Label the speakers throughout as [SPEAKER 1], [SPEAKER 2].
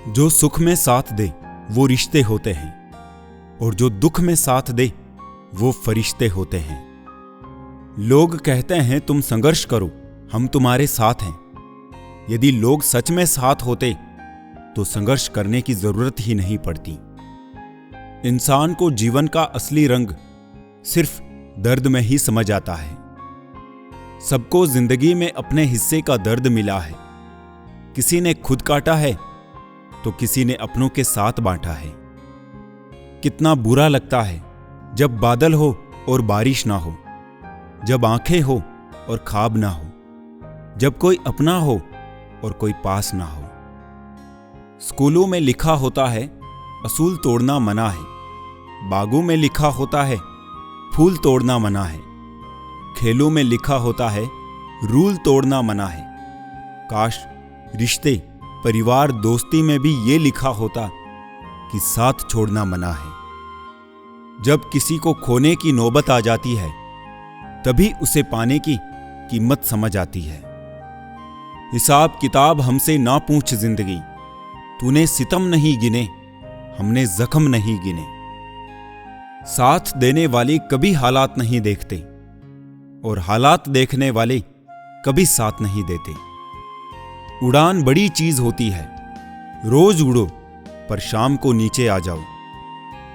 [SPEAKER 1] जो सुख में साथ दे वो रिश्ते होते हैं, और जो दुख में साथ दे वो फरिश्ते होते हैं। लोग कहते हैं तुम संघर्ष करो, हम तुम्हारे साथ हैं। यदि लोग सच में साथ होते तो संघर्ष करने की जरूरत ही नहीं पड़ती। इंसान को जीवन का असली रंग सिर्फ दर्द में ही समझ आता है। सबको जिंदगी में अपने हिस्से का दर्द मिला है। किसी ने खुद काटा है तो किसी ने अपनों के साथ बांटा है। कितना बुरा लगता है जब बादल हो और बारिश ना हो, जब आंखें हो और ख्वाब ना हो, जब कोई अपना हो और कोई पास ना हो। स्कूलों में लिखा होता है असूल तोड़ना मना है, बागों में लिखा होता है फूल तोड़ना मना है, खेलों में लिखा होता है रूल तोड़ना मना है। काश रिश्ते, परिवार, दोस्ती में भी ये लिखा होता कि साथ छोड़ना मना है। जब किसी को खोने की नौबत आ जाती है तभी उसे पाने की कीमत समझ आती है। हिसाब किताब हमसे ना पूछ जिंदगी, तूने सितम नहीं गिने, हमने जख्म नहीं गिने। साथ देने वाले कभी हालात नहीं देखते और हालात देखने वाले कभी साथ नहीं देते। उड़ान बड़ी चीज होती है, रोज उड़ो पर शाम को नीचे आ जाओ,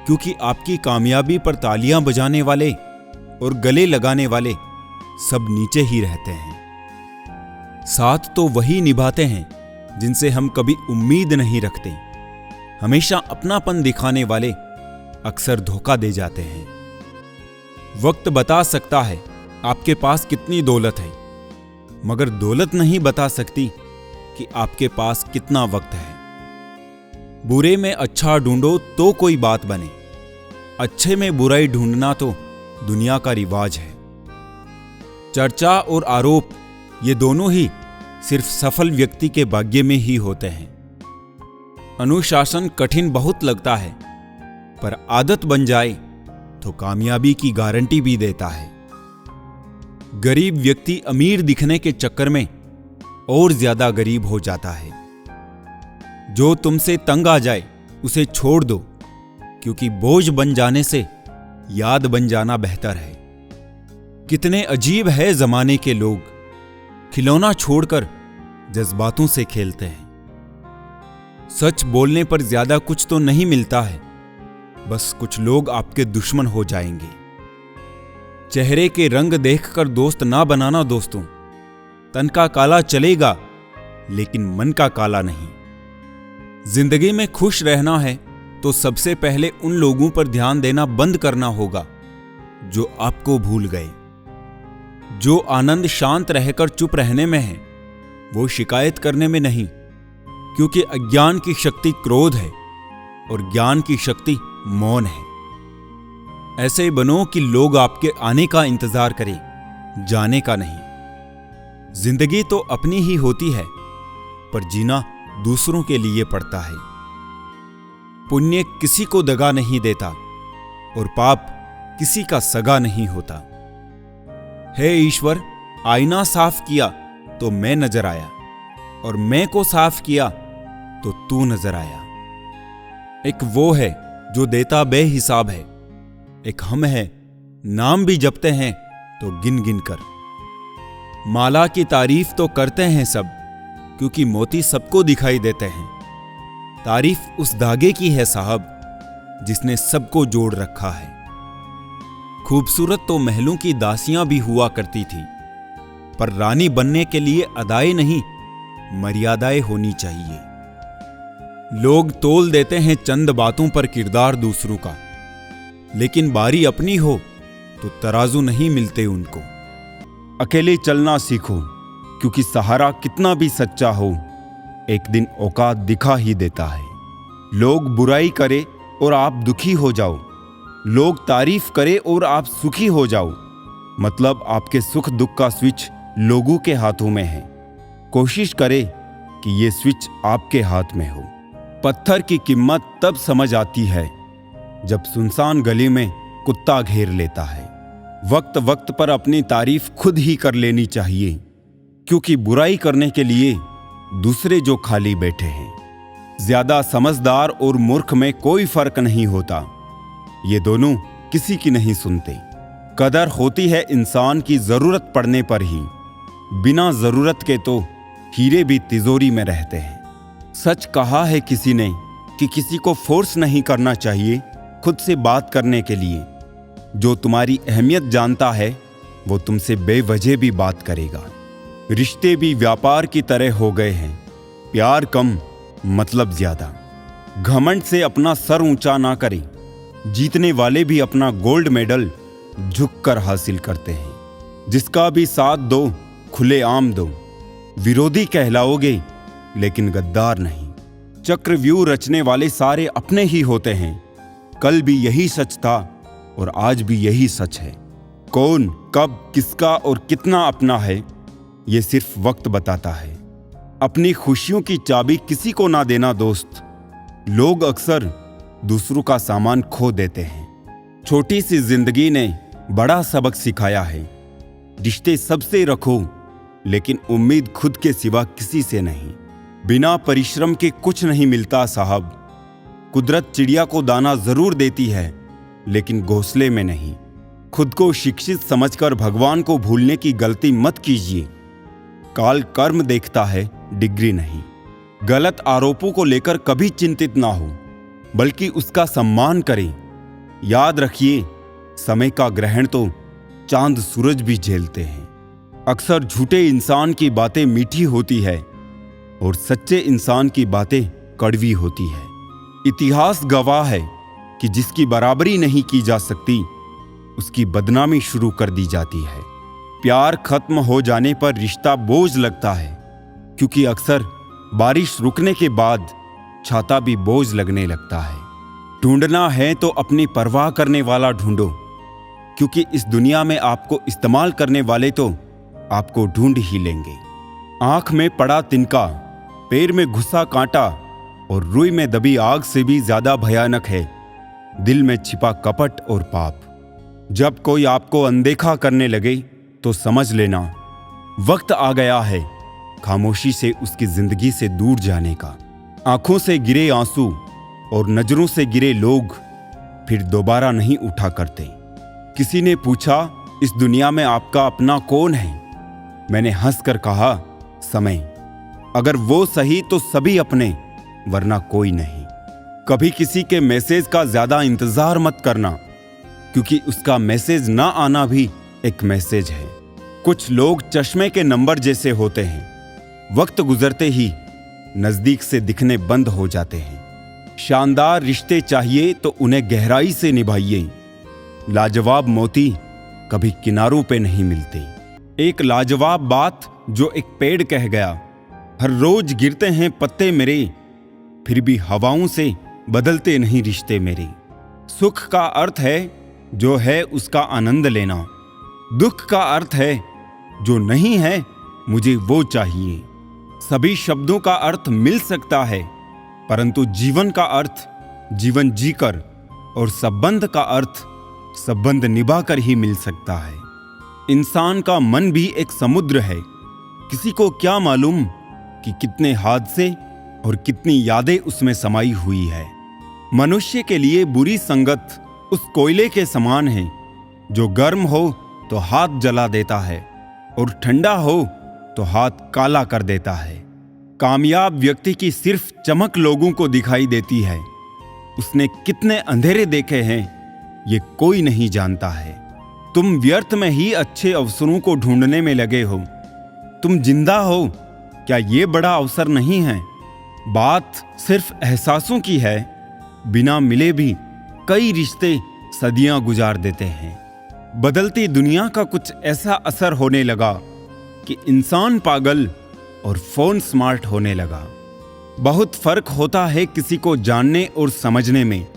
[SPEAKER 1] क्योंकि आपकी कामयाबी पर तालियां बजाने वाले और गले लगाने वाले सब नीचे ही रहते हैं। साथ तो वही निभाते हैं जिनसे हम कभी उम्मीद नहीं रखते। हमेशा अपनापन दिखाने वाले अक्सर धोखा दे जाते हैं। वक्त बता सकता है आपके पास कितनी दौलत है, मगर दौलत नहीं बता सकती कि आपके पास कितना वक्त है। बुरे में अच्छा ढूंढो तो कोई बात बने, अच्छे में बुराई ढूंढना तो दुनिया का रिवाज है। चर्चा और आरोप ये दोनों ही सिर्फ सफल व्यक्ति के भाग्य में ही होते हैं। अनुशासन कठिन बहुत लगता है, पर आदत बन जाए तो कामयाबी की गारंटी भी देता है। गरीब व्यक्ति अमीर दिखने के चक्कर में और ज्यादा गरीब हो जाता है। जो तुमसे तंग आ जाए उसे छोड़ दो, क्योंकि बोझ बन जाने से याद बन जाना बेहतर है। कितने अजीब है जमाने के लोग, खिलौना छोड़कर जज्बातों से खेलते हैं। सच बोलने पर ज्यादा कुछ तो नहीं मिलता है, बस कुछ लोग आपके दुश्मन हो जाएंगे। चेहरे के रंग देखकर दोस्त ना बनाना दोस्तों। तन का काला चलेगा लेकिन मन का काला नहीं। जिंदगी में खुश रहना है तो सबसे पहले उन लोगों पर ध्यान देना बंद करना होगा जो आपको भूल गए। जो आनंद शांत रहकर चुप रहने में है वो शिकायत करने में नहीं, क्योंकि अज्ञान की शक्ति क्रोध है और ज्ञान की शक्ति मौन है। ऐसे बनो कि लोग आपके आने का इंतजार करें, जाने का नहीं। जिंदगी तो अपनी ही होती है, पर जीना दूसरों के लिए पड़ता है। पुण्य किसी को दगा नहीं देता और पाप किसी का सगा नहीं होता। हे ईश्वर, आईना साफ किया तो मैं नजर आया, और मैं को साफ किया तो तू नजर आया। एक वो है जो देता बेहिसाब है, एक हम है नाम भी जपते हैं तो गिन गिन कर। माला की तारीफ तो करते हैं सब, क्योंकि मोती सबको दिखाई देते हैं। तारीफ उस धागे की है साहब जिसने सबको जोड़ रखा है। खूबसूरत तो महलों की दासियां भी हुआ करती थी, पर रानी बनने के लिए अदाएं नहीं मर्यादाएं होनी चाहिए। लोग तोल देते हैं चंद बातों पर किरदार दूसरों का, लेकिन बारी अपनी हो तो तराजू नहीं मिलते उनको। अकेले चलना सीखो, क्योंकि सहारा कितना भी सच्चा हो एक दिन औकात दिखा ही देता है। लोग बुराई करे और आप दुखी हो जाओ, लोग तारीफ करे और आप सुखी हो जाओ, मतलब आपके सुख दुख का स्विच लोगों के हाथों में है। कोशिश करे कि ये स्विच आपके हाथ में हो। पत्थर की कीमत तब समझ आती है जब सुनसान गली में कुत्ता घेर लेता है। वक्त वक्त पर अपनी तारीफ खुद ही कर लेनी चाहिए, क्योंकि बुराई करने के लिए दूसरे जो खाली बैठे हैं। ज्यादा समझदार और मूर्ख में कोई फर्क नहीं होता। ये दोनों किसी की नहीं सुनते। कदर होती है इंसान की जरूरत पड़ने पर ही। बिना जरूरत के तो हीरे भी तिजोरी में रहते हैं। सच कहा है किसी ने कि किसी को फोर्स नहीं करना चाहिए खुद से बात करने के लिए। जो तुम्हारी अहमियत जानता है वो तुमसे बेवजह भी बात करेगा। रिश्ते भी व्यापार की तरह हो गए हैं, प्यार कम मतलब ज्यादा। घमंड से अपना सर ऊंचा ना करें। जीतने वाले भी अपना गोल्ड मेडल झुककर हासिल करते हैं। जिसका भी साथ दो खुलेआम दो। विरोधी कहलाओगे लेकिन गद्दार नहीं। चक्रव्यूह रचने वाले सारे अपने ही होते हैं। कल भी यही सच था और आज भी यही सच है। कौन कब किसका और कितना अपना है ये सिर्फ वक्त बताता है। अपनी खुशियों की चाबी किसी को ना देना दोस्त। लोग अक्सर दूसरों का सामान खो देते हैं। छोटी सी जिंदगी ने बड़ा सबक सिखाया है। रिश्ते सबसे रखो लेकिन उम्मीद खुद के सिवा किसी से नहीं। बिना परिश्रम के कुछ नहीं मिलता साहब। कुदरत चिड़िया को दाना जरूर देती है लेकिन घोंसले में नहीं। खुद को शिक्षित समझकर भगवान को भूलने की गलती मत कीजिए। काल कर्म देखता है, डिग्री नहीं। गलत आरोपों को लेकर कभी चिंतित ना हो बल्कि उसका सम्मान करें। याद रखिए, समय का ग्रहण तो चांद सूरज भी झेलते हैं। अक्सर झूठे इंसान की बातें मीठी होती है और सच्चे इंसान की बातें कड़वी होती है। इतिहास गवाह है कि जिसकी बराबरी नहीं की जा सकती उसकी बदनामी शुरू कर दी जाती है। प्यार खत्म हो जाने पर रिश्ता बोझ लगता है क्योंकि अक्सर बारिश रुकने के बाद छाता भी बोझ लगने लगता है। ढूंढना है तो अपनी परवाह करने वाला ढूंढो क्योंकि इस दुनिया में आपको इस्तेमाल करने वाले तो आपको ढूंढ ही लेंगे। आंख में पड़ा तिनका, पैर में घुसा कांटा और रुई में दबी आग से भी ज्यादा भयानक है दिल में छिपा कपट और पाप। जब कोई आपको अनदेखा करने लगे तो समझ लेना वक्त आ गया है खामोशी से उसकी जिंदगी से दूर जाने का। आंखों से गिरे आंसू और नजरों से गिरे लोग फिर दोबारा नहीं उठा करते। किसी ने पूछा, इस दुनिया में आपका अपना कौन है? मैंने हंसकर कहा, समय। अगर वो सही तो सभी अपने, वरना कोई नहीं। कभी किसी के मैसेज का ज्यादा इंतजार मत करना क्योंकि उसका मैसेज ना आना भी एक मैसेज है। कुछ लोग चश्मे के नंबर जैसे होते हैं, वक्त गुजरते ही नजदीक से दिखने बंद हो जाते हैं। शानदार रिश्ते चाहिए तो उन्हें गहराई से निभाइए। लाजवाब मोती कभी किनारों पे नहीं मिलते। एक लाजवाब बात जो एक पेड़ कह गया, हर रोज गिरते हैं पत्ते मेरे, फिर भी हवाओं से बदलते नहीं रिश्ते मेरे। सुख का अर्थ है जो है उसका आनंद लेना। दुख का अर्थ है जो नहीं है मुझे वो चाहिए। सभी शब्दों का अर्थ मिल सकता है परंतु जीवन का अर्थ जीवन जीकर और संबंध का अर्थ संबंध निभाकर ही मिल सकता है। इंसान का मन भी एक समुद्र है। किसी को क्या मालूम कि कितने हादसे और कितनी यादें उसमें समाई हुई है। मनुष्य के लिए बुरी संगत उस कोयले के समान है जो गर्म हो तो हाथ जला देता है और ठंडा हो तो हाथ काला कर देता है। कामयाब व्यक्ति की सिर्फ चमक लोगों को दिखाई देती है। उसने कितने अंधेरे देखे हैं ये कोई नहीं जानता है। तुम व्यर्थ में ही अच्छे अवसरों को ढूंढने में लगे हो। तुम जिंदा हो, क्या ये बड़ा अवसर नहीं है? बात सिर्फ एहसासों की है। बिना मिले भी कई रिश्ते सदियां गुजार देते हैं। बदलती दुनिया का कुछ ऐसा असर होने लगा कि इंसान पागल और फोन स्मार्ट होने लगा। बहुत फर्क होता है किसी को जानने और समझने में।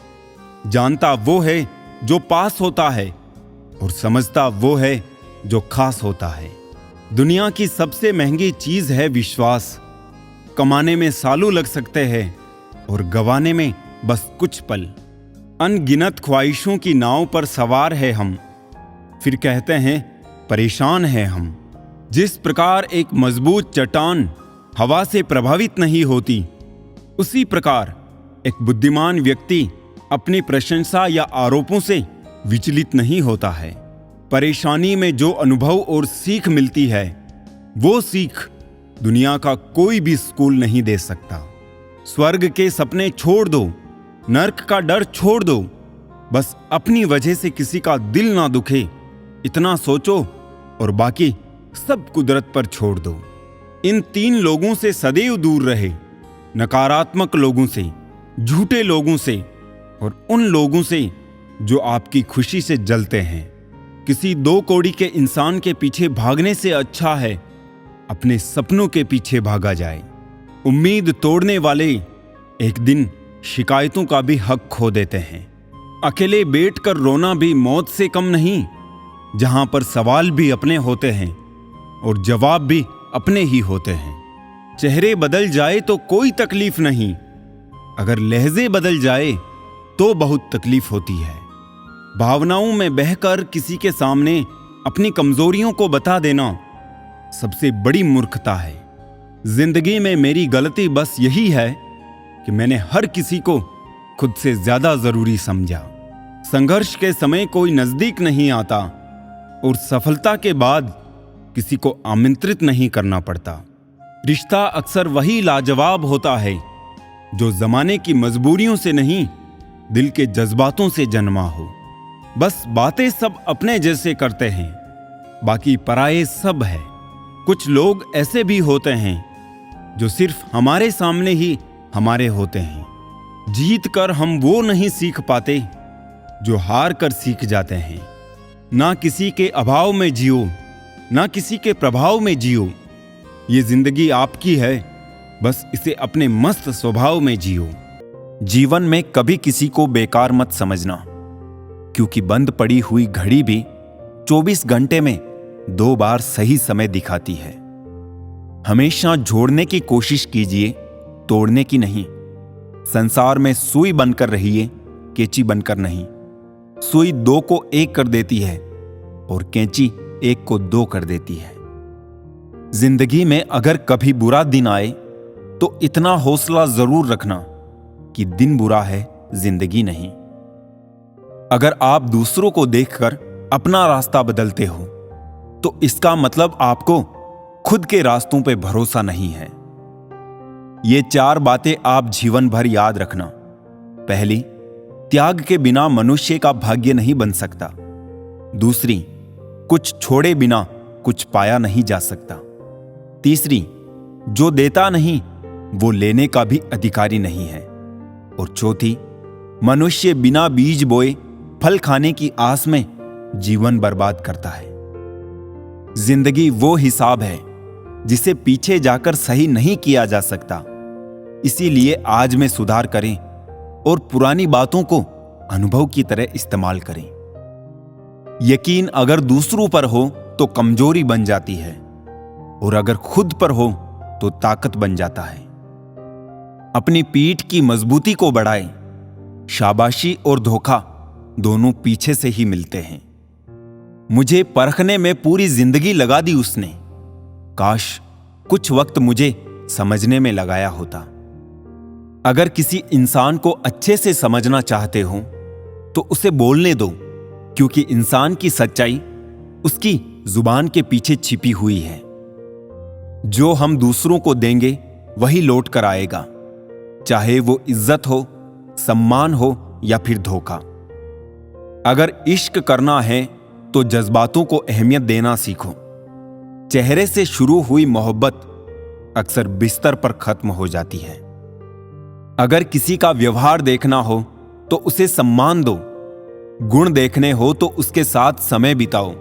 [SPEAKER 1] जानता वो है जो पास होता है और समझता वो है जो खास होता है। दुनिया की सबसे महंगी चीज है विश्वास। कमाने में सालों लग सकते हैं और गंवाने में बस कुछ पल। अनगिनत ख्वाहिशों की नाव पर सवार है हम, फिर कहते हैं परेशान हैं हम। जिस प्रकार एक मजबूत चट्टान हवा से प्रभावित नहीं होती, उसी प्रकार एक बुद्धिमान व्यक्ति अपनी प्रशंसा या आरोपों से विचलित नहीं होता है। परेशानी में जो अनुभव और सीख मिलती है, वो सीख दुनिया का कोई भी स्कूल नहीं दे सकता। स्वर्ग के सपने छोड़ दो, नर्क का डर छोड़ दो, बस अपनी वजह से किसी का दिल ना दुखे, इतना सोचो और बाकी सब कुदरत पर छोड़ दो। इन 3 लोगों से सदैव दूर रहे, नकारात्मक लोगों से, झूठे लोगों से और उन लोगों से जो आपकी खुशी से जलते हैं। किसी 2 कौड़ी के इंसान के पीछे भागने से अच्छा है अपने सपनों के पीछे भागा जाए। उम्मीद तोड़ने वाले एक दिन शिकायतों का भी हक खो देते हैं। अकेले बैठकर रोना भी मौत से कम नहीं, जहां पर सवाल भी अपने होते हैं और जवाब भी अपने ही होते हैं। चेहरे बदल जाए तो कोई तकलीफ नहीं, अगर लहजे बदल जाए तो बहुत तकलीफ होती है। भावनाओं में बहकर किसी के सामने अपनी कमजोरियों को बता देना सबसे बड़ी मूर्खता है। जिंदगी में मेरी गलती बस यही है कि मैंने हर किसी को खुद से ज्यादा जरूरी समझा। संघर्ष के समय कोई नजदीक नहीं आता और सफलता के बाद किसी को आमंत्रित नहीं करना पड़ता। रिश्ता अक्सर वही लाजवाब होता है जो जमाने की मजबूरियों से नहीं, दिल के जज्बातों से जन्मा हो। बस बातें सब अपने जैसे करते हैं, बाकी पराये सब है। कुछ लोग ऐसे भी होते हैं जो सिर्फ हमारे सामने ही हमारे होते हैं। जीत कर हम वो नहीं सीख पाते जो हार कर सीख जाते हैं। ना किसी के अभाव में जियो, ना किसी के प्रभाव में जियो। ये जिंदगी आपकी है, बस इसे अपने मस्त स्वभाव में जियो। जीवन में कभी किसी को बेकार मत समझना, क्योंकि बंद पड़ी हुई घड़ी भी 24 घंटे में 2 बार सही समय दिखाती है। हमेशा जोड़ने की कोशिश कीजिए, तोड़ने की नहीं। संसार में सुई बनकर रहिए, कैंची बनकर नहीं। सुई 2 को 1 कर देती है और कैंची 1 को 2 कर देती है। जिंदगी में अगर कभी बुरा दिन आए तो इतना हौसला जरूर रखना कि दिन बुरा है, जिंदगी नहीं। अगर आप दूसरों को देखकर अपना रास्ता बदलते हो तो इसका मतलब आपको खुद के रास्तों पे भरोसा नहीं है। ये 4 बातें आप जीवन भर याद रखना। पहली, त्याग के बिना मनुष्य का भाग्य नहीं बन सकता। दूसरी, कुछ छोड़े बिना कुछ पाया नहीं जा सकता। तीसरी, जो देता नहीं वो लेने का भी अधिकारी नहीं है। और चौथी, मनुष्य बिना बीज बोए फल खाने की आस में जीवन बर्बाद करता है। जिंदगी वो हिसाब है जिसे पीछे जाकर सही नहीं किया जा सकता। इसीलिए आज में सुधार करें और पुरानी बातों को अनुभव की तरह इस्तेमाल करें। यकीन अगर दूसरों पर हो तो कमजोरी बन जाती है और अगर खुद पर हो तो ताकत बन जाता है। अपनी पीठ की मजबूती को बढ़ाएं। शाबाशी और धोखा दोनों पीछे से ही मिलते हैं। मुझे परखने में पूरी जिंदगी लगा दी उसने, काश कुछ वक्त मुझे समझने में लगाया होता। अगर किसी इंसान को अच्छे से समझना चाहते हो तो उसे बोलने दो, क्योंकि इंसान की सच्चाई उसकी जुबान के पीछे छिपी हुई है। जो हम दूसरों को देंगे वही लौट कर आएगा, चाहे वो इज्जत हो, सम्मान हो या फिर धोखा। अगर इश्क करना है तो जज्बातों को अहमियत देना सीखो। चेहरे से शुरू हुई मोहब्बत अक्सर बिस्तर पर खत्म हो जाती है। अगर किसी का व्यवहार देखना हो तो उसे सम्मान दो। गुण देखने हो तो उसके साथ समय बिताओ।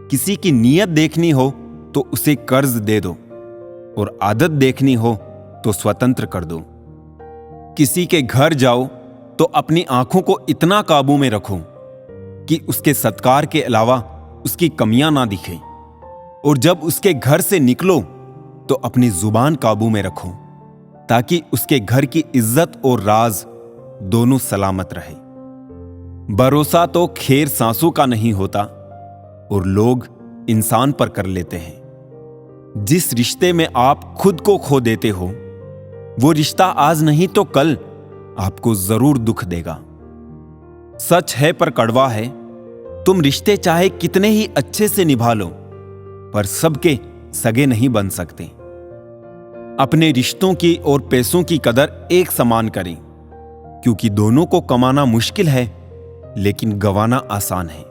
[SPEAKER 1] किसी की नीयत देखनी हो तो उसे कर्ज दे दो और आदत देखनी हो तो स्वतंत्र कर दो। किसी के घर जाओ तो अपनी आंखों को इतना काबू में रखो कि उसके सत्कार के अलावा उसकी कमियां ना दिखे, और जब उसके घर से निकलो तो अपनी जुबान काबू में रखो ताकि उसके घर की इज्जत और राज दोनों सलामत रहे। भरोसा तो खैर सांसों का नहीं होता और लोग इंसान पर कर लेते हैं। जिस रिश्ते में आप खुद को खो देते हो वो रिश्ता आज नहीं तो कल आपको जरूर दुख देगा। सच है पर कड़वा है, तुम रिश्ते चाहे कितने ही अच्छे से निभा लो, पर सबके सगे नहीं बन सकते। अपने रिश्तों की और पैसों की कदर एक समान करें, क्योंकि दोनों को कमाना मुश्किल है लेकिन गंवाना आसान है।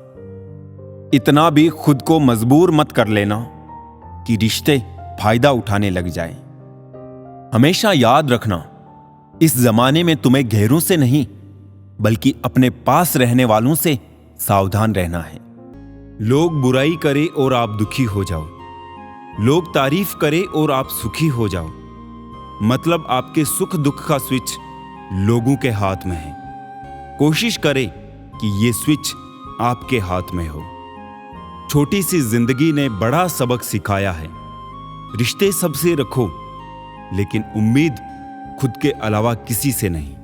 [SPEAKER 1] इतना भी खुद को मजबूर मत कर लेना कि रिश्ते फायदा उठाने लग जाए। हमेशा याद रखना, इस जमाने में तुम्हें गैरों से नहीं बल्कि अपने पास रहने वालों से सावधान रहना है। लोग बुराई करे और आप दुखी हो जाओ, लोग तारीफ करे और आप सुखी हो जाओ, मतलब आपके सुख दुख का स्विच लोगों के हाथ में है। कोशिश करें कि ये स्विच आपके हाथ में हो। छोटी सी जिंदगी ने बड़ा सबक सिखाया है। रिश्ते सबसे रखो, लेकिन उम्मीद खुद के अलावा किसी से नहीं।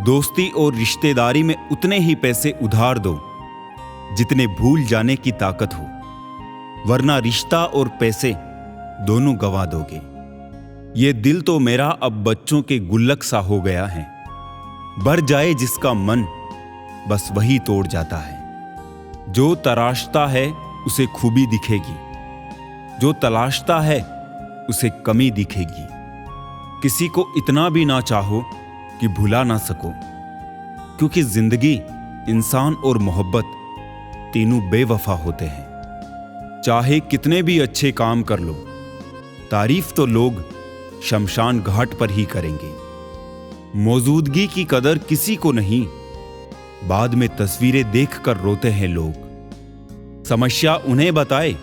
[SPEAKER 1] दोस्ती और रिश्तेदारी में उतने ही पैसे उधार दो जितने भूल जाने की ताकत हो, वरना रिश्ता और पैसे दोनों गंवा दोगे। ये दिल तो मेरा अब बच्चों के गुल्लक सा हो गया है, भर जाए जिसका मन बस वही तोड़ जाता है। जो तराशता है उसे खूबी दिखेगी, जो तलाशता है उसे कमी दिखेगी। किसी को इतना भी ना चाहो कि भुला ना सको, क्योंकि जिंदगी, इंसान और मोहब्बत तीनों बेवफा होते हैं। चाहे कितने भी अच्छे काम कर लो, तारीफ तो लोग शमशान घाट पर ही करेंगे। मौजूदगी की कदर किसी को नहीं, बाद में तस्वीरें देखकर रोते हैं लोग। समस्या उन्हें बताए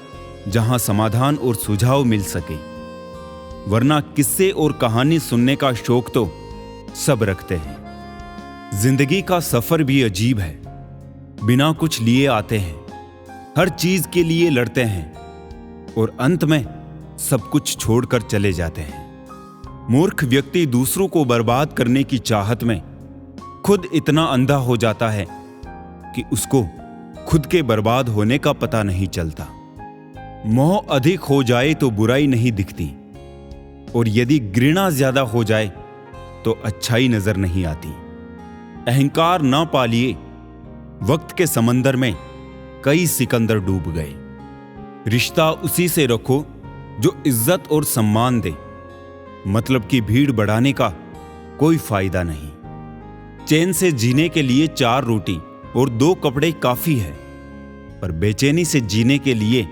[SPEAKER 1] जहां समाधान और सुझाव मिल सके, वरना किस्से और कहानी सुनने का शौक तो सब रखते हैं। जिंदगी का सफर भी अजीब है, बिना कुछ लिए आते हैं, हर चीज के लिए लड़ते हैं और अंत में सब कुछ छोड़कर चले जाते हैं। मूर्ख व्यक्ति दूसरों को बर्बाद करने की चाहत में खुद इतना अंधा हो जाता है कि उसको खुद के बर्बाद होने का पता नहीं चलता। मोह अधिक हो जाए तो बुराई नहीं दिखती, और यदि घृणा ज्यादा हो जाए तो अच्छाई नजर नहीं आती। अहंकार ना पालिए, वक्त के समंदर में कई सिकंदर डूब गए। रिश्ता उसी से रखो जो इज्जत और सम्मान दे, मतलब की भीड़ बढ़ाने का कोई फायदा नहीं। चैन से जीने के लिए 4 रोटी और 2 कपड़े काफी है, पर बेचैनी से जीने के लिए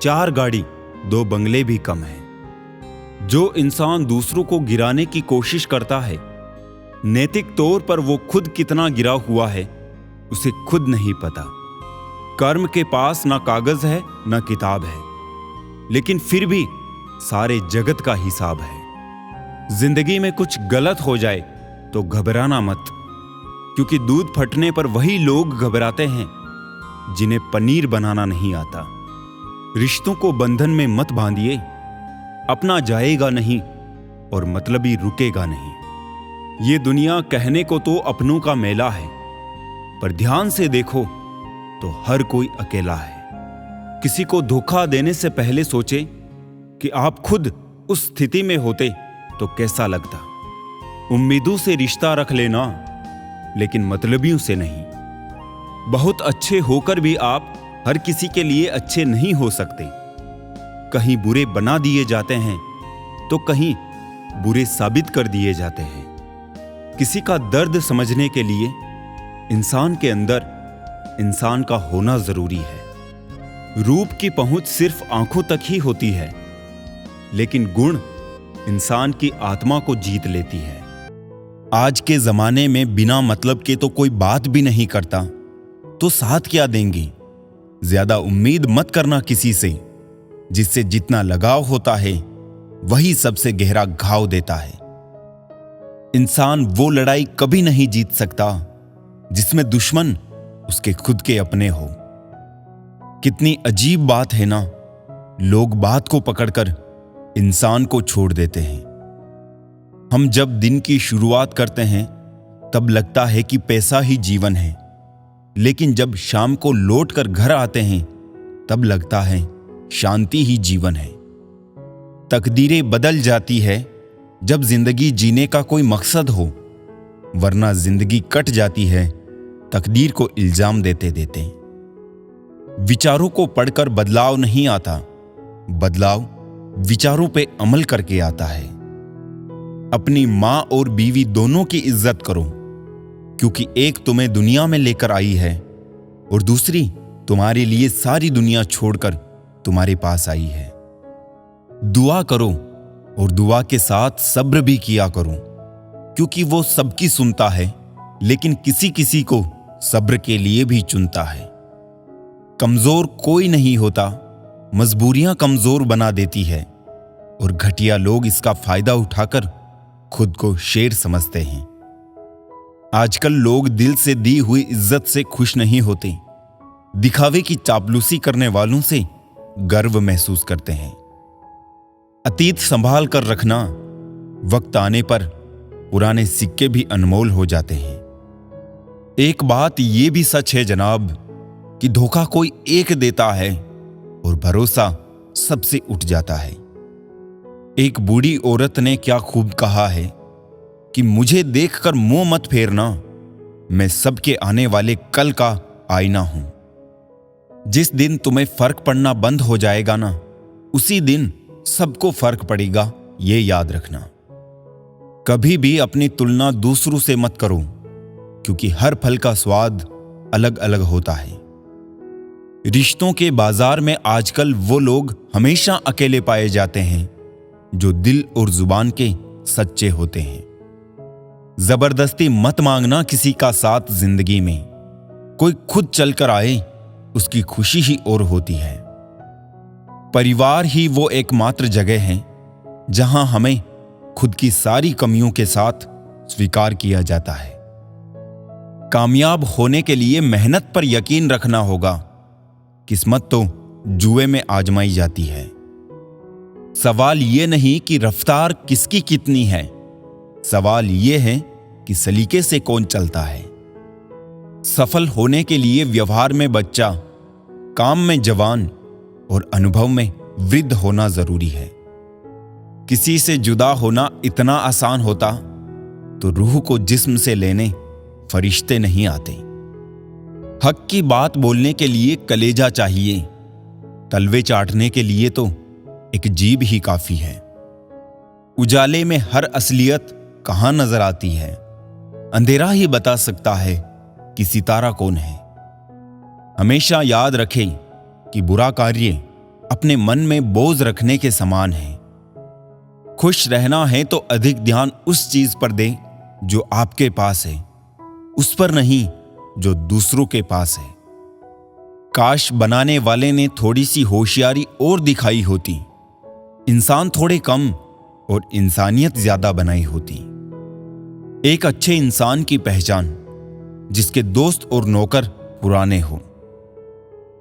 [SPEAKER 1] 4 गाड़ी 2 बंगले भी कम है। जो इंसान दूसरों को गिराने की कोशिश करता है, नैतिक तौर पर वो खुद कितना गिरा हुआ है उसे खुद नहीं पता। कर्म के पास ना कागज है ना किताब है, लेकिन फिर भी सारे जगत का हिसाब है। जिंदगी में कुछ गलत हो जाए तो घबराना मत, क्योंकि दूध फटने पर वही लोग घबराते हैं जिन्हें पनीर बनाना नहीं आता। रिश्तों को बंधन में मत बांधिए, अपना जाएगा नहीं और मतलबी रुकेगा नहीं। ये दुनिया कहने को तो अपनों का मेला है, पर ध्यान से देखो तो हर कोई अकेला है। किसी को धोखा देने से पहले सोचे कि आप खुद उस स्थिति में होते तो कैसा लगता। उम्मीदों से रिश्ता रख लेना, लेकिन मतलबियों से नहीं। बहुत अच्छे होकर भी आप हर किसी के लिए अच्छे नहीं हो सकते। कहीं बुरे बना दिए जाते हैं तो कहीं बुरे साबित कर दिए जाते हैं। किसी का दर्द समझने के लिए इंसान के अंदर इंसान का होना जरूरी है। रूप की पहुंच सिर्फ आंखों तक ही होती है, लेकिन गुण इंसान की आत्मा को जीत लेती है। आज के जमाने में बिना मतलब के तो कोई बात भी नहीं करता, तो साथ क्या देंगे। ज्यादा उम्मीद मत करना किसी से, जिससे जितना लगाव होता है वही सबसे गहरा घाव देता है। इंसान वो लड़ाई कभी नहीं जीत सकता जिसमें दुश्मन उसके खुद के अपने हो। कितनी अजीब बात है ना, लोग बात को पकड़कर इंसान को छोड़ देते हैं। हम जब दिन की शुरुआत करते हैं तब लगता है कि पैसा ही जीवन है, लेकिन जब शाम को लौट कर घर आते हैं तब लगता है शांति ही जीवन है। तकदीरें बदल जाती है जब जिंदगी जीने का कोई मकसद हो, वरना जिंदगी कट जाती है तकदीर को इल्जाम देते देते। विचारों को पढ़कर बदलाव नहीं आता, बदलाव विचारों पे अमल करके आता है। अपनी मां और बीवी दोनों की इज्जत करो, क्योंकि एक तुम्हें दुनिया में लेकर आई है और दूसरी तुम्हारे लिए सारी दुनिया छोड़कर तुम्हारे पास आई है। दुआ करो और दुआ के साथ सब्र भी किया करो, क्योंकि वो सबकी सुनता है, लेकिन किसी किसी को सब्र के लिए भी चुनता है। कमजोर कोई नहीं होता, मजबूरियां कमजोर बना देती है और घटिया लोग इसका फायदा उठाकर खुद को शेर समझते हैं। आजकल लोग दिल से दी हुई इज्जत से खुश नहीं होते, दिखावे की चापलूसी करने वालों से गर्व महसूस करते हैं। अतीत संभाल कर रखना, वक्त आने पर पुराने सिक्के भी अनमोल हो जाते हैं। एक बात यह भी सच है जनाब कि धोखा कोई एक देता है और भरोसा सबसे उठ जाता है। एक बूढ़ी औरत ने क्या खूब कहा है कि मुझे देखकर मुंह मत फेरना, मैं सबके आने वाले कल का आईना हूं। जिस दिन तुम्हें फर्क पड़ना बंद हो जाएगा ना, उसी दिन सबको फर्क पड़ेगा, ये याद रखना। कभी भी अपनी तुलना दूसरों से मत करो, क्योंकि हर फल का स्वाद अलग अलग होता है। रिश्तों के बाजार में आजकल वो लोग हमेशा अकेले पाए जाते हैं जो दिल और जुबान के सच्चे होते हैं। जबरदस्ती मत मांगना किसी का साथ जिंदगी में। कोई खुद चलकर आए, उसकी खुशी ही और होती है। परिवार ही वो एकमात्र जगह है जहां हमें खुद की सारी कमियों के साथ स्वीकार किया जाता है। कामयाब होने के लिए मेहनत पर यकीन रखना होगा, किस्मत तो जुए में आजमाई जाती है। सवाल यह नहीं कि रफ्तार किसकी कितनी है, सवाल यह है कि सलीके से कौन चलता है। सफल होने के लिए व्यवहार में बच्चा, काम में जवान और अनुभव में वृद्ध होना जरूरी है। किसी से जुदा होना इतना आसान होता तो रूह को जिस्म से लेने फरिश्ते नहीं आते। हक की बात बोलने के लिए कलेजा चाहिए, तलवे चाटने के लिए तो एक जीभ ही काफी है। उजाले में हर असलियत कहां नजर आती है, अंधेरा ही बता सकता है कि सितारा कौन है। हमेशा याद रखें कि बुरा कार्य अपने मन में बोझ रखने के समान है। खुश रहना है तो अधिक ध्यान उस चीज पर दें जो आपके पास है, उस पर नहीं जो दूसरों के पास है। काश बनाने वाले ने थोड़ी सी होशियारी और दिखाई होती, इंसान थोड़े कम और इंसानियत ज्यादा बनाई होती। एक अच्छे इंसान की पहचान जिसके दोस्त और नौकर पुराने हो।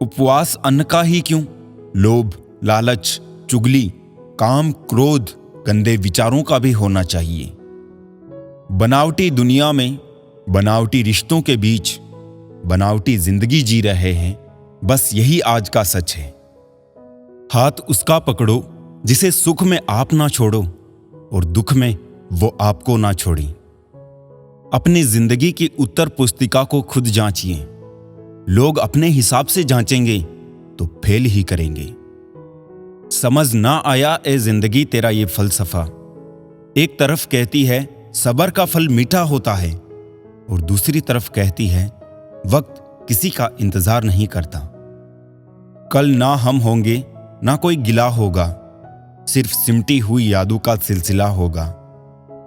[SPEAKER 1] उपवास अन्न का ही क्यों, लोभ, लालच, चुगली, काम, क्रोध, गंदे विचारों का भी होना चाहिए। बनावटी दुनिया में, बनावटी रिश्तों के बीच बनावटी जिंदगी जी रहे हैं, बस यही आज का सच है। हाथ उसका पकड़ो जिसे सुख में आप ना छोड़ो और दुख में वो आपको ना छोड़ी। अपनी जिंदगी की उत्तर पुस्तिका को खुद जांचिए। लोग अपने हिसाब से जांचेंगे तो फेल ही करेंगे। समझ ना आया ए जिंदगी तेरा ये फलसफा। एक तरफ कहती है सबर का फल मीठा होता है और दूसरी तरफ कहती है वक्त किसी का इंतजार नहीं करता। कल ना हम होंगे ना कोई गिला होगा, सिर्फ सिमटी हुई यादों का सिलसिला होगा।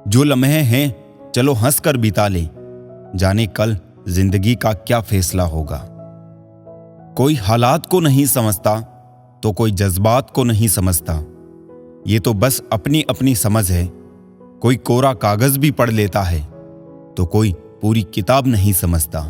[SPEAKER 1] जो लम्हे हैं चलो हंस कर बिता ले, जाने कल जिंदगी का क्या फैसला होगा। कोई हालात को नहीं समझता तो कोई जज्बात को नहीं समझता, ये तो बस अपनी अपनी समझ है। कोई कोरा कागज भी पढ़ लेता है तो कोई पूरी किताब नहीं समझता।